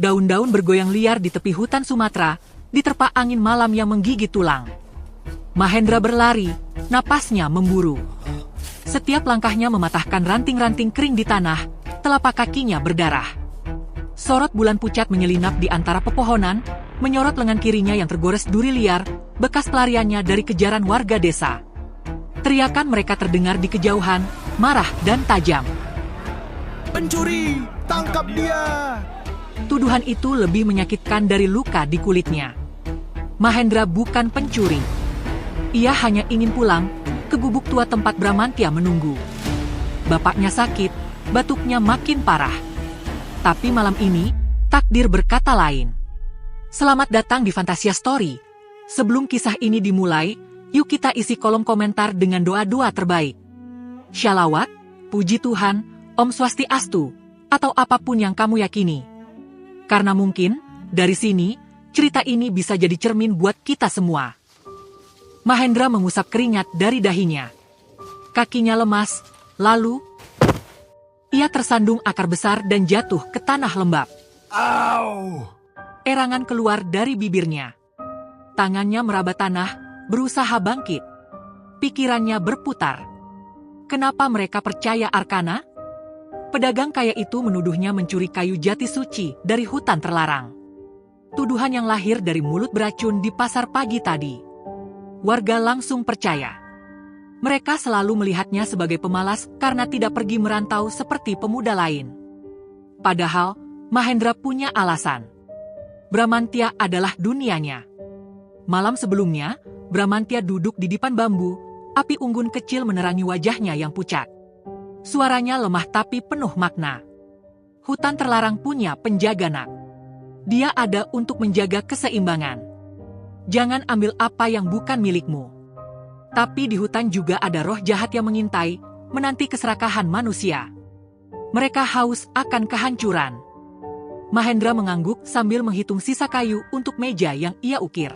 Daun-daun bergoyang liar di tepi hutan Sumatera, diterpa angin malam yang menggigit tulang. Mahendra berlari, napasnya memburu. Setiap langkahnya mematahkan ranting-ranting kering di tanah, telapak kakinya berdarah. Sorot bulan pucat menyelinap di antara pepohonan, menyorot lengan kirinya yang tergores duri liar, bekas pelariannya dari kejaran warga desa. Teriakan mereka terdengar di kejauhan, marah dan tajam. Pencuri, tangkap dia! Tuduhan itu lebih menyakitkan dari luka di kulitnya. Mahendra bukan pencuri. Ia hanya ingin pulang ke gubuk tua tempat Bramantya menunggu. Bapaknya sakit, batuknya makin parah. Tapi malam ini, takdir berkata lain. Selamat datang di Fantasia Story. Sebelum kisah ini dimulai, yuk kita isi kolom komentar dengan doa-doa terbaik. Shalawat, puji Tuhan, Om Swastiastu, atau apapun yang kamu yakini. Karena mungkin, dari sini, cerita ini bisa jadi cermin buat kita semua. Mahendra mengusap keringat dari dahinya. Kakinya lemas, lalu ia tersandung akar besar dan jatuh ke tanah lembab. Au! Erangan keluar dari bibirnya. Tangannya meraba tanah, berusaha bangkit. Pikirannya berputar. Kenapa mereka percaya Arkana? Pedagang kaya itu menuduhnya mencuri kayu jati suci dari hutan terlarang. Tuduhan yang lahir dari mulut beracun di pasar pagi tadi. Warga langsung percaya. Mereka selalu melihatnya sebagai pemalas karena tidak pergi merantau seperti pemuda lain. Padahal, Mahendra punya alasan. Bramantya adalah dunianya. Malam sebelumnya, Bramantya duduk di dipan bambu, api unggun kecil menerangi wajahnya yang pucat. Suaranya lemah tapi penuh makna. Hutan terlarang punya penjaga nak. Dia ada untuk menjaga keseimbangan. Jangan ambil apa yang bukan milikmu. Tapi di hutan juga ada roh jahat yang mengintai, menanti keserakahan manusia. Mereka haus akan kehancuran. Mahendra mengangguk sambil menghitung sisa kayu untuk meja yang ia ukir.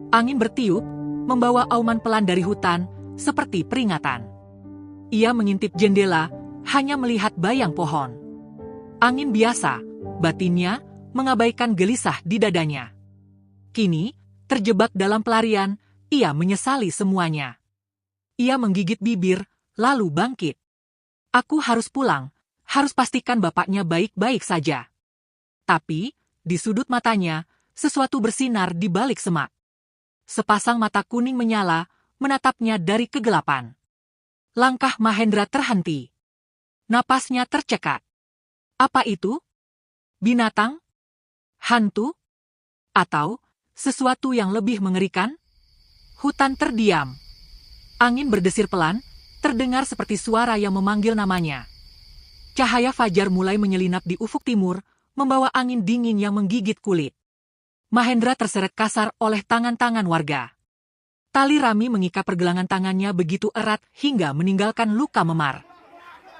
Angin bertiup, membawa auman pelan dari hutan, seperti peringatan. Ia mengintip jendela, hanya melihat bayang pohon. Angin biasa, batinnya mengabaikan gelisah di dadanya. Kini, terjebak dalam pelarian, ia menyesali semuanya. Ia menggigit bibir, lalu bangkit. Aku harus pulang, harus pastikan bapaknya baik-baik saja. Tapi, di sudut matanya, sesuatu bersinar di balik semak. Sepasang mata kuning menyala, menatapnya dari kegelapan. Langkah Mahendra terhenti. Napasnya tercekat. Apa itu? Binatang? Hantu? Atau sesuatu yang lebih mengerikan? Hutan terdiam. Angin berdesir pelan, terdengar seperti suara yang memanggil namanya. Cahaya fajar mulai menyelinap di ufuk timur, membawa angin dingin yang menggigit kulit. Mahendra terseret kasar oleh tangan-tangan warga. Tali rami mengikat pergelangan tangannya begitu erat hingga meninggalkan luka memar.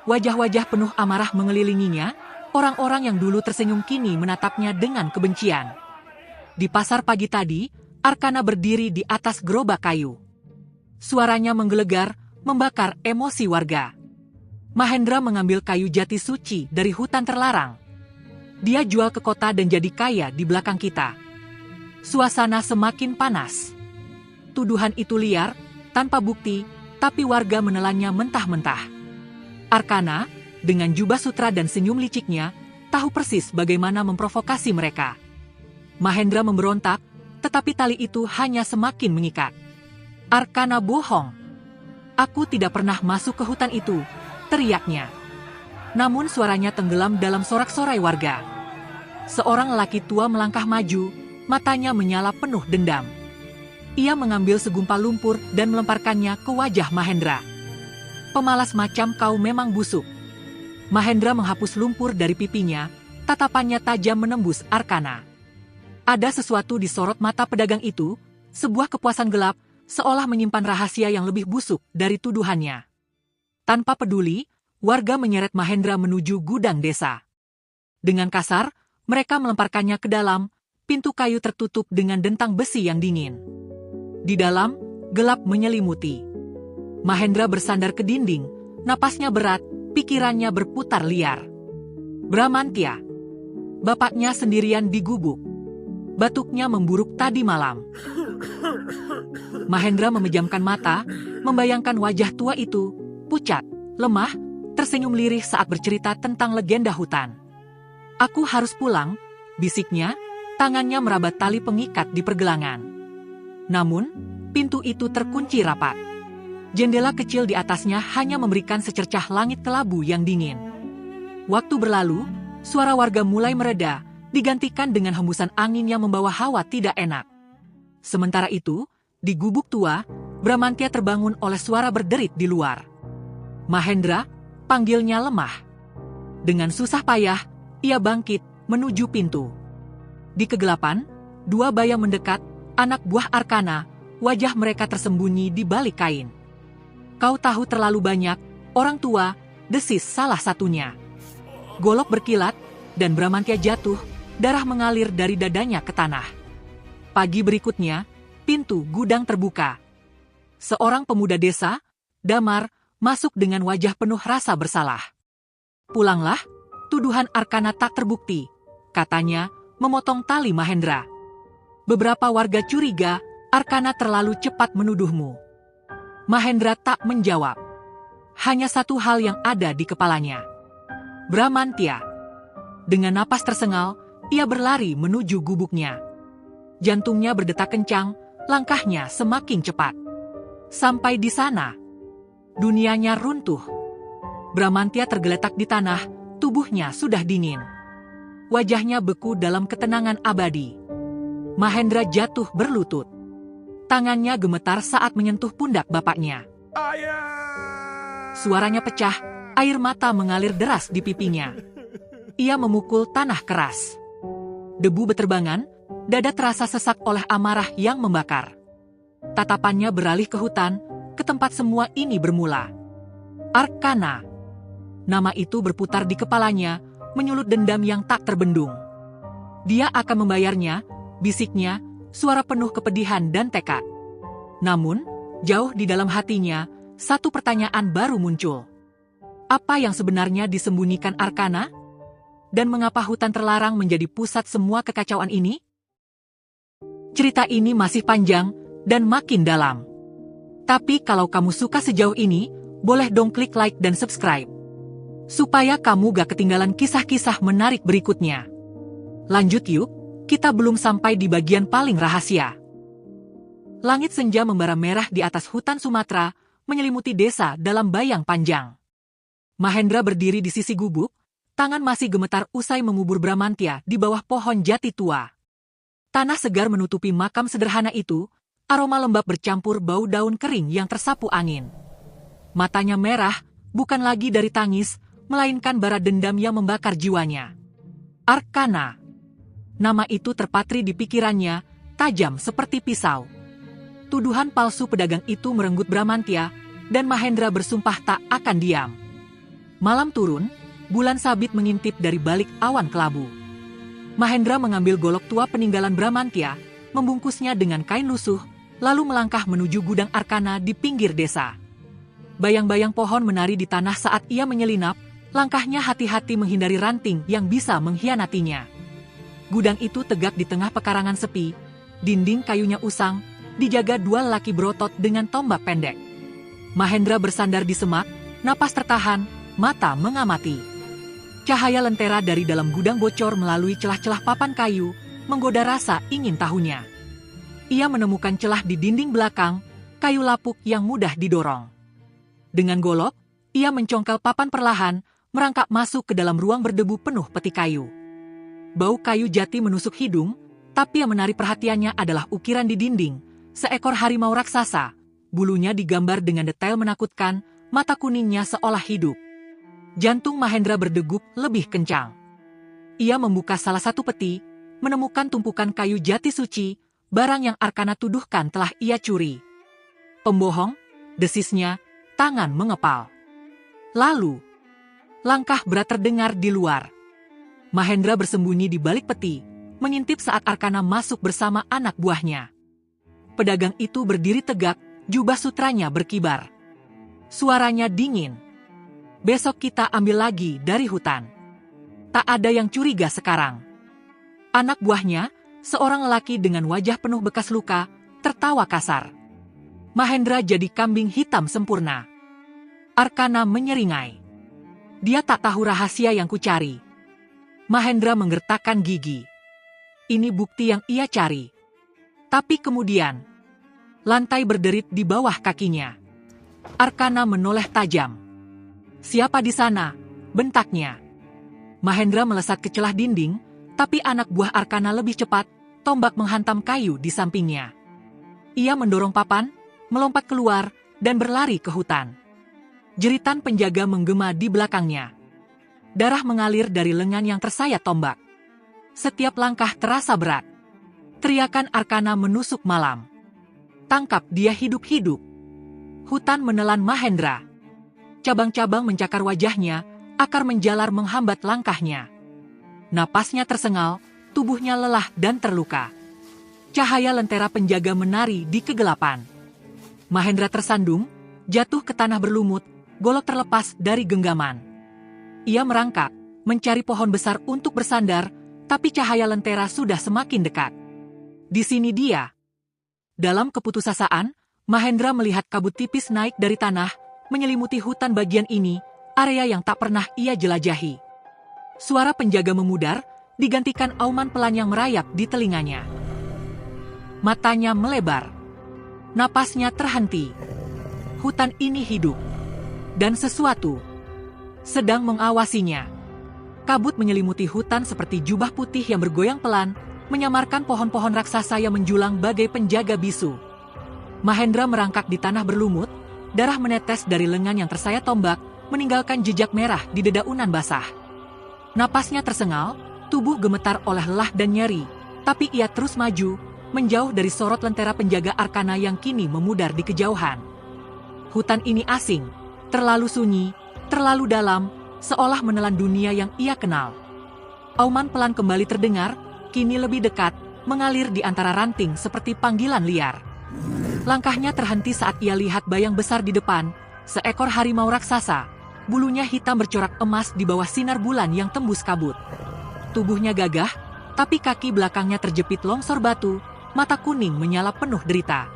Wajah-wajah penuh amarah mengelilinginya, orang-orang yang dulu tersenyum kini menatapnya dengan kebencian. Di pasar pagi tadi, Arkana berdiri di atas gerobak kayu. Suaranya menggelegar, membakar emosi warga. Mahendra mengambil kayu jati suci dari hutan terlarang. Dia jual ke kota dan jadi kaya di belakang kita. Suasana semakin panas. Tuduhan itu liar, tanpa bukti, tapi warga menelannya mentah-mentah. Arkana, dengan jubah sutra dan senyum liciknya, tahu persis bagaimana memprovokasi mereka. Mahendra memberontak, tetapi tali itu hanya semakin mengikat. Arkana bohong. Aku tidak pernah masuk ke hutan itu, teriaknya. Namun suaranya tenggelam dalam sorak-sorai warga. Seorang lelaki tua melangkah maju, matanya menyala penuh dendam. Ia mengambil segumpal lumpur dan melemparkannya ke wajah Mahendra. Pemalas macam kau memang busuk. Mahendra menghapus lumpur dari pipinya, tatapannya tajam menembus Arkana. Ada sesuatu di sorot mata pedagang itu, sebuah kepuasan gelap, seolah menyimpan rahasia yang lebih busuk dari tuduhannya. Tanpa peduli, warga menyeret Mahendra menuju gudang desa. Dengan kasar, mereka melemparkannya ke dalam, pintu kayu tertutup dengan dentang besi yang dingin. Di dalam, gelap menyelimuti. Mahendra bersandar ke dinding, napasnya berat, pikirannya berputar liar. Bramantya. bapaknya sendirian di gubuk. Batuknya memburuk tadi malam. Mahendra memejamkan mata, membayangkan wajah tua itu, pucat, lemah, tersenyum lirih saat bercerita tentang legenda hutan. "Aku harus pulang," bisiknya, tangannya merabat tali pengikat di pergelangan. Namun, pintu itu terkunci rapat. Jendela kecil di atasnya hanya memberikan secercah langit kelabu yang dingin. Waktu berlalu, suara warga mulai mereda, digantikan dengan hembusan angin yang membawa hawa tidak enak. Sementara itu, di gubuk tua, Bramantya terbangun oleh suara berderit di luar. "Mahendra," panggilnya lemah. Dengan susah payah, ia bangkit, menuju pintu. Di kegelapan, dua bayang mendekat, anak buah Arkana, wajah mereka tersembunyi di balik kain. "Kau tahu terlalu banyak, orang tua," desis salah satunya. Golok berkilat, dan Bramantya jatuh, darah mengalir dari dadanya ke tanah. Pagi berikutnya, pintu gudang terbuka. Seorang pemuda desa, Damar, masuk dengan wajah penuh rasa bersalah. "Pulanglah, tuduhan Arkana tak terbukti," katanya, memotong tali Mahendra. "Beberapa warga curiga, Arkana terlalu cepat menuduhmu." Mahendra tak menjawab. Hanya satu hal yang ada di kepalanya. Bramantya. Dengan napas tersengal, ia berlari menuju gubuknya. Jantungnya berdetak kencang, langkahnya semakin cepat. Sampai di sana, dunianya runtuh. Bramantya tergeletak di tanah, tubuhnya sudah dingin. Wajahnya beku dalam ketenangan abadi. Mahendra jatuh berlutut. Tangannya gemetar saat menyentuh pundak bapaknya. Ayah! Suaranya pecah, air mata mengalir deras di pipinya. Ia memukul tanah keras. Debu beterbangan, dada terasa sesak oleh amarah yang membakar. Tatapannya beralih ke hutan, ke tempat semua ini bermula. Arkana. Nama itu berputar di kepalanya, menyulut dendam yang tak terbendung. Dia akan membayarnya, bisiknya, suara penuh kepedihan dan tekad. Namun, jauh di dalam hatinya, satu pertanyaan baru muncul. Apa yang sebenarnya disembunyikan Arkana? Dan mengapa hutan terlarang menjadi pusat semua kekacauan ini? Cerita ini masih panjang dan makin dalam. Tapi kalau kamu suka sejauh ini, boleh dong klik like dan subscribe. Supaya kamu gak ketinggalan kisah-kisah menarik berikutnya. Lanjut yuk, kita belum sampai di bagian paling rahasia. Langit senja membara merah di atas hutan Sumatera, menyelimuti desa dalam bayang panjang. Mahendra berdiri di sisi gubuk, tangan masih gemetar usai mengubur Bramantya di bawah pohon jati tua. Tanah segar menutupi makam sederhana itu, aroma lembab bercampur bau daun kering yang tersapu angin. Matanya merah, bukan lagi dari tangis, melainkan bara dendam yang membakar jiwanya. Arkana. Nama itu terpatri di pikirannya, tajam seperti pisau. Tuduhan palsu pedagang itu merenggut Bramantya, dan Mahendra bersumpah tak akan diam. Malam turun, bulan sabit mengintip dari balik awan kelabu. Mahendra mengambil golok tua peninggalan Bramantya, membungkusnya dengan kain lusuh, lalu melangkah menuju gudang Arkana di pinggir desa. Bayang-bayang pohon menari di tanah saat ia menyelinap, langkahnya hati-hati menghindari ranting yang bisa mengkhianatinya. Gudang itu tegak di tengah pekarangan sepi, dinding kayunya usang, dijaga dua lelaki berotot dengan tombak pendek. Mahendra bersandar di semak, napas tertahan, mata mengamati. Cahaya lentera dari dalam gudang bocor melalui celah-celah papan kayu, menggoda rasa ingin tahunya. Ia menemukan celah di dinding belakang, kayu lapuk yang mudah didorong. Dengan golok, ia mencongkel papan perlahan, merangkak masuk ke dalam ruang berdebu penuh peti kayu. Bau kayu jati menusuk hidung, tapi yang menarik perhatiannya adalah ukiran di dinding, seekor harimau raksasa, bulunya digambar dengan detail menakutkan, mata kuningnya seolah hidup. Jantung Mahendra berdegup lebih kencang. Ia membuka salah satu peti, menemukan tumpukan kayu jati suci, barang yang Arkana tuduhkan telah ia curi. "Pembohong," desisnya, tangan mengepal. Lalu, langkah berat terdengar di luar. Mahendra bersembunyi di balik peti, mengintip saat Arkana masuk bersama anak buahnya. Pedagang itu berdiri tegak, jubah sutranya berkibar. Suaranya dingin. "Besok kita ambil lagi dari hutan. Tak ada yang curiga sekarang." Anak buahnya, seorang lelaki dengan wajah penuh bekas luka, tertawa kasar. Mahendra jadi kambing hitam sempurna. Arkana menyeringai. Dia tak tahu rahasia yang kucari. Mahendra menggertakkan gigi. Ini bukti yang ia cari. Tapi kemudian, lantai berderit di bawah kakinya. Arkana menoleh tajam. "Siapa di sana?" bentaknya. Mahendra melesat ke celah dinding, tapi anak buah Arkana lebih cepat, tombak menghantam kayu di sampingnya. Ia mendorong papan, melompat keluar, dan berlari ke hutan. Jeritan penjaga menggema di belakangnya. Darah mengalir dari lengan yang tersayat tombak. Setiap langkah terasa berat. Teriakan Arkana menusuk malam. "Tangkap dia hidup-hidup!" Hutan menelan Mahendra. Cabang-cabang mencakar wajahnya, akar menjalar menghambat langkahnya. Napasnya tersengal, tubuhnya lelah dan terluka. Cahaya lentera penjaga menari di kegelapan. Mahendra tersandung, jatuh ke tanah berlumut, golok terlepas dari genggaman. Ia merangkak, mencari pohon besar untuk bersandar, tapi cahaya lentera sudah semakin dekat. Di sini dia. Dalam keputusasaan, Mahendra melihat kabut tipis naik dari tanah, menyelimuti hutan bagian ini, area yang tak pernah ia jelajahi. Suara penjaga memudar, digantikan auman pelan yang merayap di telinganya. Matanya melebar. Napasnya terhenti. Hutan ini hidup. Dan sesuatu sedang mengawasinya. Kabut menyelimuti hutan seperti jubah putih yang bergoyang pelan, menyamarkan pohon-pohon raksasa yang menjulang bagai penjaga bisu. Mahendra merangkak di tanah berlumut, darah menetes dari lengan yang tersayat tombak, meninggalkan jejak merah di dedaunan basah. Napasnya tersengal, tubuh gemetar oleh lelah dan nyeri, tapi ia terus maju, menjauh dari sorot lentera penjaga Arkana yang kini memudar di kejauhan. Hutan ini asing, terlalu sunyi, terlalu dalam, seolah menelan dunia yang ia kenal. Auman pelan kembali terdengar, kini lebih dekat, mengalir di antara ranting seperti panggilan liar. Langkahnya terhenti saat ia lihat bayang besar di depan, seekor harimau raksasa. Bulunya hitam bercorak emas di bawah sinar bulan yang tembus kabut. Tubuhnya gagah, tapi kaki belakangnya terjepit longsor batu, mata kuning menyala penuh derita.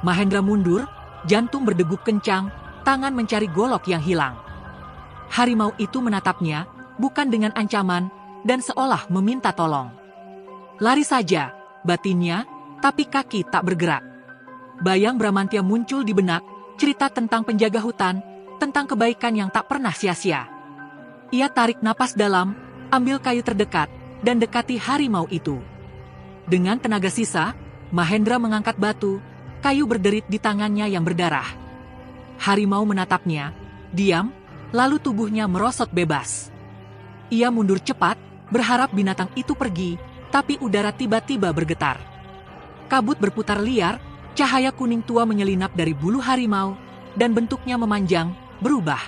Mahendra mundur, jantung berdegup kencang, tangan mencari golok yang hilang. Harimau itu menatapnya, bukan dengan ancaman, dan seolah meminta tolong. Lari saja, batinnya, tapi kaki tak bergerak. Bayang Bramantya muncul di benak, cerita tentang penjaga hutan, tentang kebaikan yang tak pernah sia-sia. Ia tarik napas dalam, ambil kayu terdekat, dan dekati harimau itu. Dengan tenaga sisa, Mahendra mengangkat batu, kayu berderit di tangannya yang berdarah. Harimau menatapnya, diam, lalu tubuhnya merosot bebas. Ia mundur cepat, berharap binatang itu pergi, tapi udara tiba-tiba bergetar. Kabut berputar liar, cahaya kuning tua menyelinap dari bulu harimau, dan bentuknya memanjang, berubah.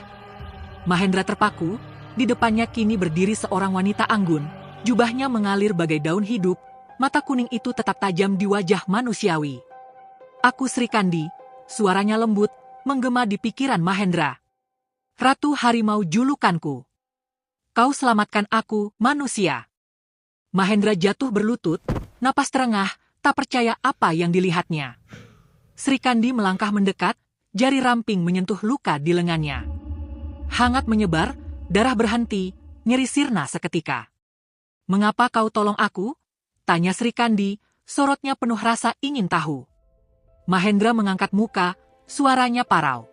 Mahendra terpaku, di depannya kini berdiri seorang wanita anggun, jubahnya mengalir bagai daun hidup, mata kuning itu tetap tajam di wajah manusiawi. "Aku Sri Kandi," suaranya lembut, menggema di pikiran Mahendra. "Ratu harimau julukanku. Kau selamatkan aku, manusia." Mahendra jatuh berlutut, napas terengah, tak percaya apa yang dilihatnya. Sri Kandi melangkah mendekat, jari ramping menyentuh luka di lengannya. Hangat menyebar, darah berhenti, nyeri sirna seketika. "Mengapa kau tolong aku?" tanya Sri Kandi, sorotnya penuh rasa ingin tahu. Mahendra mengangkat muka, suaranya parau.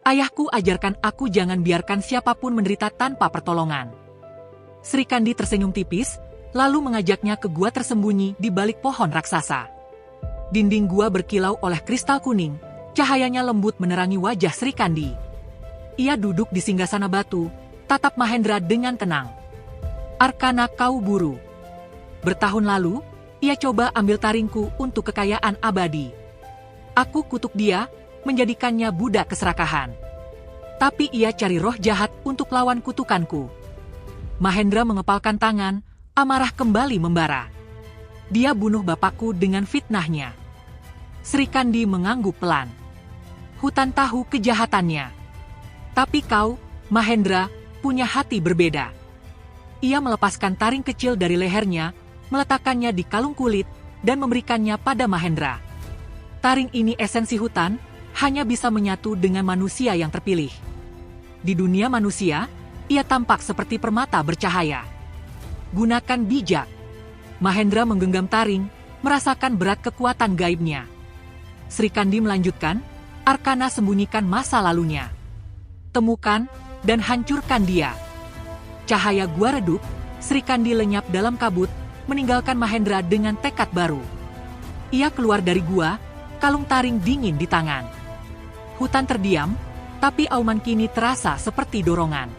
"Ayahku ajarkan aku jangan biarkan siapapun menderita tanpa pertolongan." Sri Kandi tersenyum tipis, lalu mengajaknya ke gua tersembunyi di balik pohon raksasa. Dinding gua berkilau oleh kristal kuning, cahayanya lembut menerangi wajah Sri Kandi. Ia duduk di singgasana batu, tatap Mahendra dengan tenang. "Arkana kau buru. Bertahun lalu, ia coba ambil taringku untuk kekayaan abadi. Aku kutuk dia, menjadikannya budak keserakahan. Tapi ia cari roh jahat untuk lawan kutukanku." Mahendra mengepalkan tangan, amarah kembali membara. "Dia bunuh bapakku dengan fitnahnya." Sri Kandi mengangguk pelan. "Hutan tahu kejahatannya. Tapi kau, Mahendra, punya hati berbeda." Ia melepaskan taring kecil dari lehernya, meletakkannya di kalung kulit, dan memberikannya pada Mahendra. Taring ini esensi hutan, hanya bisa menyatu dengan manusia yang terpilih. Di dunia manusia, ia tampak seperti permata bercahaya. Gunakan bijak. Mahendra menggenggam taring, merasakan berat kekuatan gaibnya. Sri Kandi melanjutkan, Arkana sembunyikan masa lalunya. Temukan dan hancurkan dia. Cahaya gua redup, Sri Kandi lenyap dalam kabut, meninggalkan Mahendra dengan tekad baru. Ia keluar dari gua, kalung taring dingin di tangan. Hutan terdiam, tapi auman kini terasa seperti dorongan.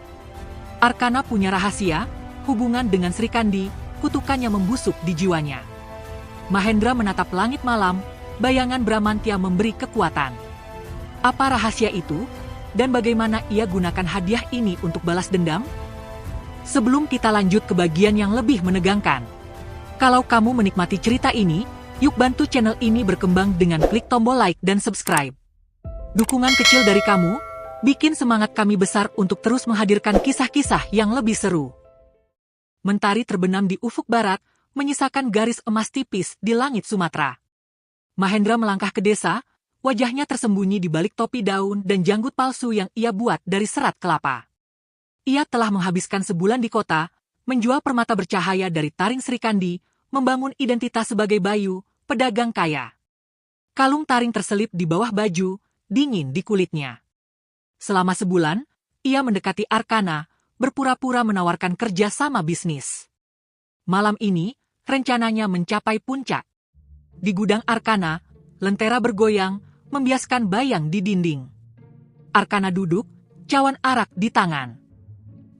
Arkana punya rahasia, hubungan dengan Sri Kandi, kutukannya membusuk di jiwanya. Mahendra menatap langit malam, bayangan Bramantya memberi kekuatan. Apa rahasia itu? Dan bagaimana ia gunakan hadiah ini untuk balas dendam? Sebelum kita lanjut ke bagian yang lebih menegangkan, kalau kamu menikmati cerita ini, yuk bantu channel ini berkembang dengan klik tombol like dan subscribe. Dukungan kecil dari kamu, bikin semangat kami besar untuk terus menghadirkan kisah-kisah yang lebih seru. Mentari terbenam di ufuk barat, menyisakan garis emas tipis di langit Sumatera. Mahendra melangkah ke desa, wajahnya tersembunyi di balik topi daun dan janggut palsu yang ia buat dari serat kelapa. Ia telah menghabiskan sebulan di kota, menjual permata bercahaya dari taring Sri Kandi, membangun identitas sebagai bayu, pedagang kaya. Kalung taring terselip di bawah baju, dingin di kulitnya. Selama sebulan, ia mendekati Arkana, berpura-pura menawarkan kerja sama bisnis. Malam ini, rencananya mencapai puncak. Di gudang Arkana, lentera bergoyang, membiaskan bayang di dinding. Arkana duduk, cawan arak di tangan.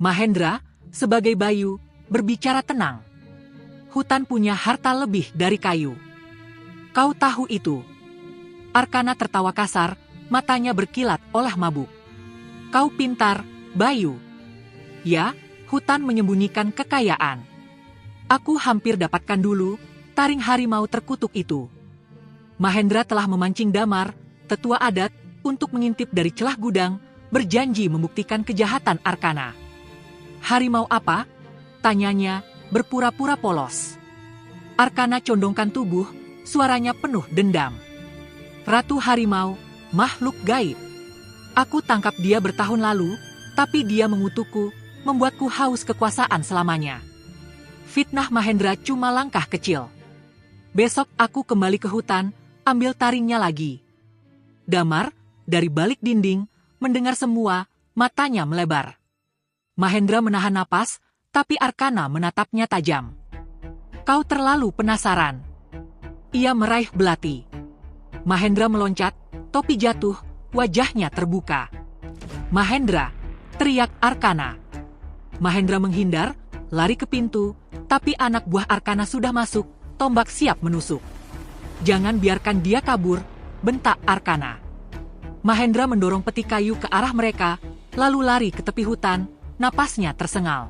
Mahendra, sebagai bayu, berbicara tenang. Hutan punya harta lebih dari kayu. Kau tahu itu. Arkana tertawa kasar, matanya berkilat oleh mabuk. Kau pintar, bayu. Ya, hutan menyembunyikan kekayaan. Aku hampir dapatkan dulu, taring harimau terkutuk itu. Mahendra telah memancing Damar, tetua adat, untuk mengintip dari celah gudang, berjanji membuktikan kejahatan Arkana. Harimau apa? Tanyanya, berpura-pura polos. Arkana condongkan tubuh, suaranya penuh dendam. Ratu harimau, makhluk gaib. Aku tangkap dia bertahun lalu, tapi dia mengutukku, membuatku haus kekuasaan selamanya. Fitnah Mahendra cuma langkah kecil. Besok aku kembali ke hutan, ambil taringnya lagi. Damar, dari balik dinding, mendengar semua, matanya melebar. Mahendra menahan napas, tapi Arkana menatapnya tajam. Kau terlalu penasaran. Ia meraih belati. Mahendra meloncat, topi jatuh, wajahnya terbuka. Mahendra, teriak Arkana. Mahendra menghindar, lari ke pintu, tapi anak buah Arkana sudah masuk, tombak siap menusuk. Jangan biarkan dia kabur, bentak Arkana. Mahendra mendorong peti kayu ke arah mereka, lalu lari ke tepi hutan, napasnya tersengal.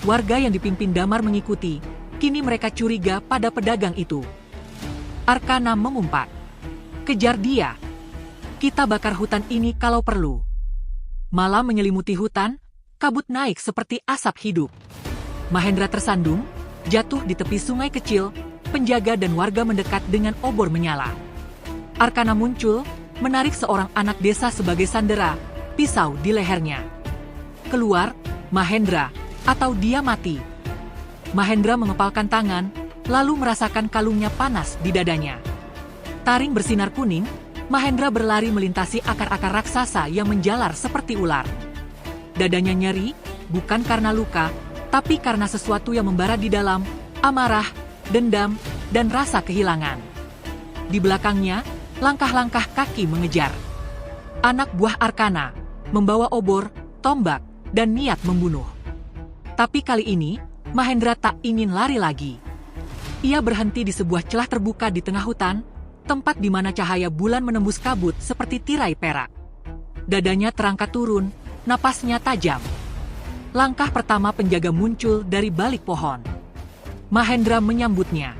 Warga yang dipimpin Damar mengikuti, kini mereka curiga pada pedagang itu. Arkana mengumpat. Kejar dia. Kita bakar hutan ini kalau perlu. Malam menyelimuti hutan, kabut naik seperti asap hidup. Mahendra tersandung, jatuh di tepi sungai kecil, penjaga dan warga mendekat dengan obor menyala. Arkana muncul, menarik seorang anak desa sebagai sandera, pisau di lehernya. Keluar, Mahendra, atau dia mati. Mahendra mengepalkan tangan, lalu merasakan kalungnya panas di dadanya. Taring bersinar kuning, Mahendra berlari melintasi akar-akar raksasa yang menjalar seperti ular. Dadanya nyeri, bukan karena luka, tapi karena sesuatu yang membara di dalam, amarah, dendam, dan rasa kehilangan. Di belakangnya, langkah-langkah kaki mengejar. Anak buah Arkana, membawa obor, tombak, dan niat membunuh. Tapi kali ini, Mahendra tak ingin lari lagi. Ia berhenti di sebuah celah terbuka di tengah hutan, tempat di mana cahaya bulan menembus kabut seperti tirai perak. Dadanya terangkat turun, napasnya tajam. Langkah pertama penjaga muncul dari balik pohon. Mahendra menyambutnya.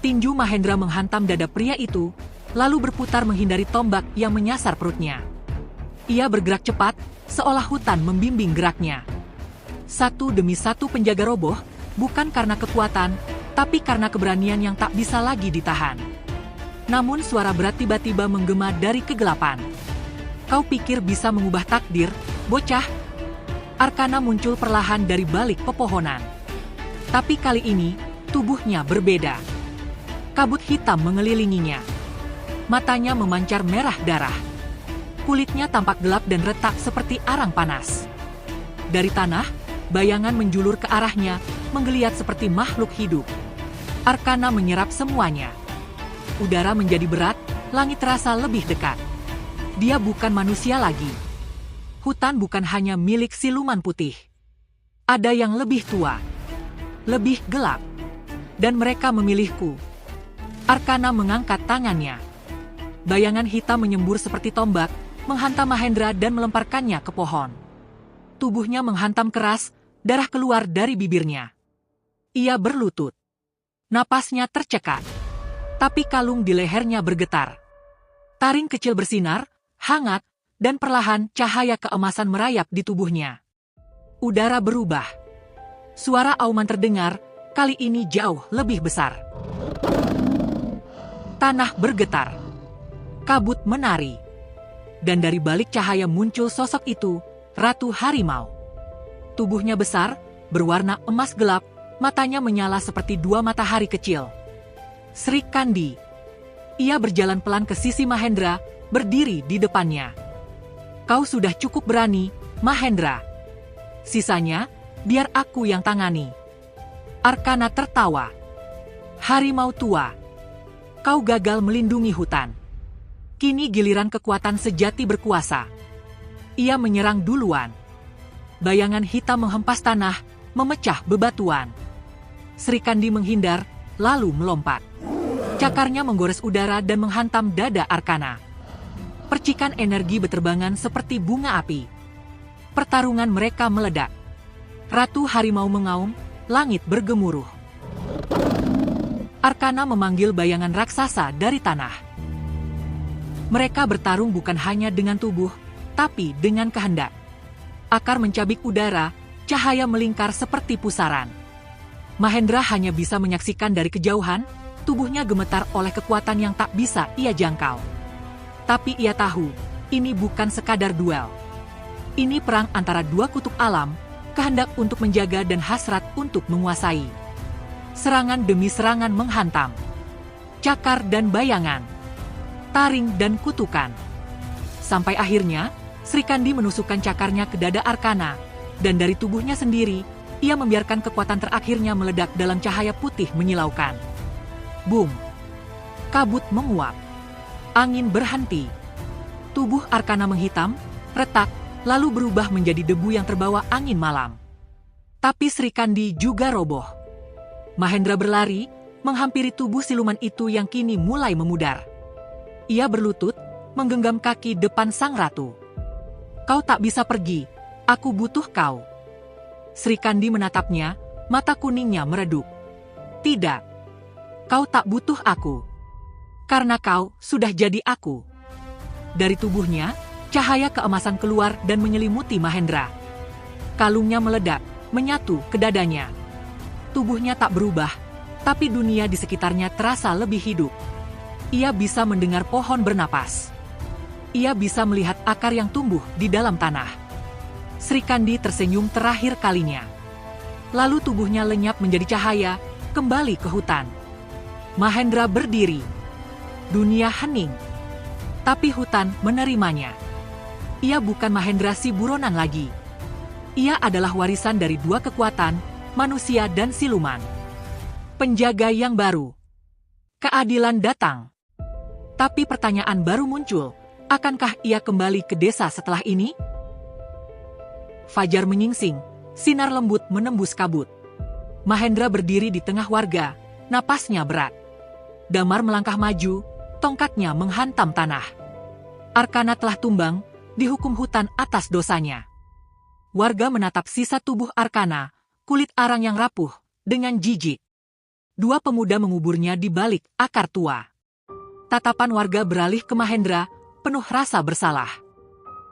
Tinju Mahendra menghantam dada pria itu, lalu berputar menghindari tombak yang menyasar perutnya. Ia bergerak cepat, seolah hutan membimbing geraknya. Satu demi satu penjaga roboh, bukan karena kekuatan, tapi karena keberanian yang tak bisa lagi ditahan. Namun suara berat tiba-tiba menggema dari kegelapan. Kau pikir bisa mengubah takdir, bocah? Arkana muncul perlahan dari balik pepohonan. Tapi kali ini, tubuhnya berbeda. Kabut hitam mengelilinginya. Matanya memancar merah darah. Kulitnya tampak gelap dan retak seperti arang panas. Dari tanah, bayangan menjulur ke arahnya, menggeliat seperti makhluk hidup. Arkana menyerap semuanya. Udara menjadi berat, langit terasa lebih dekat. Dia bukan manusia lagi. Hutan bukan hanya milik siluman putih. Ada yang lebih tua, lebih gelap, dan mereka memilihku. Arkana mengangkat tangannya. Bayangan hitam menyembur seperti tombak, menghantam Mahendra dan melemparkannya ke pohon. Tubuhnya menghantam keras, darah keluar dari bibirnya. Ia berlutut. Napasnya tercekat. Tapi kalung di lehernya bergetar. Taring kecil bersinar, hangat, dan perlahan cahaya keemasan merayap di tubuhnya. Udara berubah. Suara auman terdengar, kali ini jauh lebih besar. Tanah bergetar. Kabut menari. Dan dari balik cahaya muncul sosok itu, Ratu Harimau. Tubuhnya besar, berwarna emas gelap, matanya menyala seperti dua matahari kecil. Sri Kandi. Ia berjalan pelan ke sisi Mahendra, berdiri di depannya. Kau sudah cukup berani, Mahendra. Sisanya, biar aku yang tangani. Arkana tertawa. Harimau tua. Kau gagal melindungi hutan. Kini giliran kekuatan sejati berkuasa. Ia menyerang duluan. Bayangan hitam menghempas tanah, memecah bebatuan. Sri Kandi menghindar, lalu melompat. Cakarnya menggores udara dan menghantam dada Arkana. Percikan energi beterbangan seperti bunga api. Pertarungan mereka meledak. Ratu Harimau mengaum, langit bergemuruh. Arkana memanggil bayangan raksasa dari tanah. Mereka bertarung bukan hanya dengan tubuh, tapi dengan kehendak. Akar mencabik udara, cahaya melingkar seperti pusaran. Mahendra hanya bisa menyaksikan dari kejauhan, tubuhnya gemetar oleh kekuatan yang tak bisa ia jangkau. Tapi ia tahu, ini bukan sekadar duel. Ini perang antara dua kutub alam, kehendak untuk menjaga dan hasrat untuk menguasai. Serangan demi serangan menghantam. Cakar dan bayangan. Taring dan kutukan. Sampai akhirnya, Sri Kandi menusukkan cakarnya ke dada Arkana, dan dari tubuhnya sendiri, ia membiarkan kekuatan terakhirnya meledak dalam cahaya putih menyilaukan. Boom! Kabut menguap. Angin berhenti. Tubuh Arkana menghitam, retak, lalu berubah menjadi debu yang terbawa angin malam. Tapi Sri Kandi juga roboh. Mahendra berlari, menghampiri tubuh siluman itu yang kini mulai memudar. Ia berlutut, menggenggam kaki depan sang ratu. Kau tak bisa pergi, aku butuh kau. Sri Kandi menatapnya, mata kuningnya meredup. Tidak. Kau tak butuh aku. Karena kau sudah jadi aku. Dari tubuhnya, cahaya keemasan keluar dan menyelimuti Mahendra. Kalungnya meledak, menyatu ke dadanya. Tubuhnya tak berubah, tapi dunia di sekitarnya terasa lebih hidup. Ia bisa mendengar pohon bernapas. Ia bisa melihat akar yang tumbuh di dalam tanah. Sri Kandi tersenyum terakhir kalinya. Lalu tubuhnya lenyap menjadi cahaya, kembali ke hutan. Mahendra berdiri. Dunia hening. Tapi hutan menerimanya. Ia bukan Mahendra si buronan lagi. Ia adalah warisan dari dua kekuatan, manusia dan siluman. Penjaga yang baru. Keadilan datang. Tapi pertanyaan baru muncul, akankah ia kembali ke desa setelah ini? Fajar menyingsing, sinar lembut menembus kabut. Mahendra berdiri di tengah warga, napasnya berat. Damar melangkah maju, tongkatnya menghantam tanah. Arkana telah tumbang, dihukum hutan atas dosanya. Warga menatap sisa tubuh Arkana, kulit arang yang rapuh, dengan jijik. Dua pemuda menguburnya di balik akar tua. Tatapan warga beralih ke Mahendra, penuh rasa bersalah.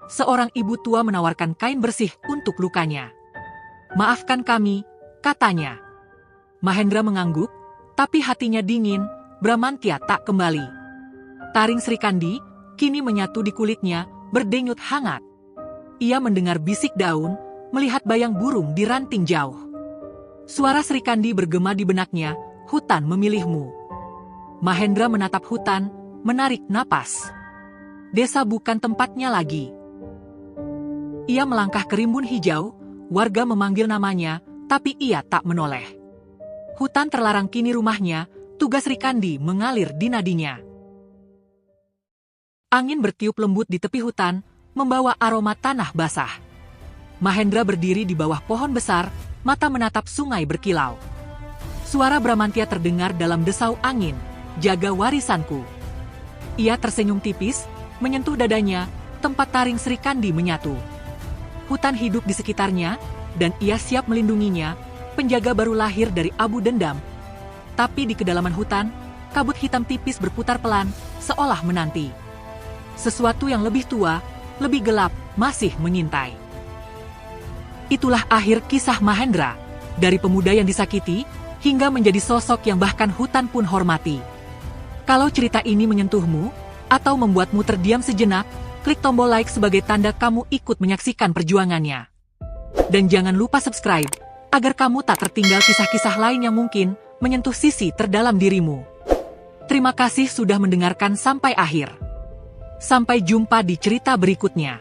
Seorang ibu tua menawarkan kain bersih untuk lukanya. Maafkan kami, katanya. Mahendra mengangguk, Tapi hatinya dingin, Bramantya tak kembali. Taring Srikandi kini menyatu di kulitnya, berdenyut hangat. Ia mendengar bisik daun, melihat bayang burung di ranting jauh. Suara Srikandi bergema di benaknya, hutan memilihmu. Mahendra menatap hutan, menarik napas. Desa bukan tempatnya lagi. Ia melangkah ke rimbun hijau, warga memanggil namanya, tapi ia tak menoleh. Hutan terlarang kini rumahnya, tugas Srikandi mengalir di nadinya. Angin bertiup lembut di tepi hutan, membawa aroma tanah basah. Mahendra berdiri di bawah pohon besar, mata menatap sungai berkilau. Suara Bramantya terdengar dalam desau angin, jaga warisanku. Ia tersenyum tipis, menyentuh dadanya, tempat taring Srikandi menyatu. Hutan hidup di sekitarnya, dan ia siap melindunginya, penjaga baru lahir dari abu dendam. Tapi di kedalaman hutan, kabut hitam tipis berputar pelan, seolah menanti. Sesuatu yang lebih tua, lebih gelap, masih mengintai. Itulah akhir kisah Mahendra, dari pemuda yang disakiti, hingga menjadi sosok yang bahkan hutan pun hormati. Kalau cerita ini menyentuhmu, atau membuatmu terdiam sejenak, klik tombol like sebagai tanda kamu ikut menyaksikan perjuangannya. Dan jangan lupa subscribe, agar kamu tak tertinggal kisah-kisah lain yang mungkin menyentuh sisi terdalam dirimu. Terima kasih sudah mendengarkan sampai akhir. Sampai jumpa di cerita berikutnya.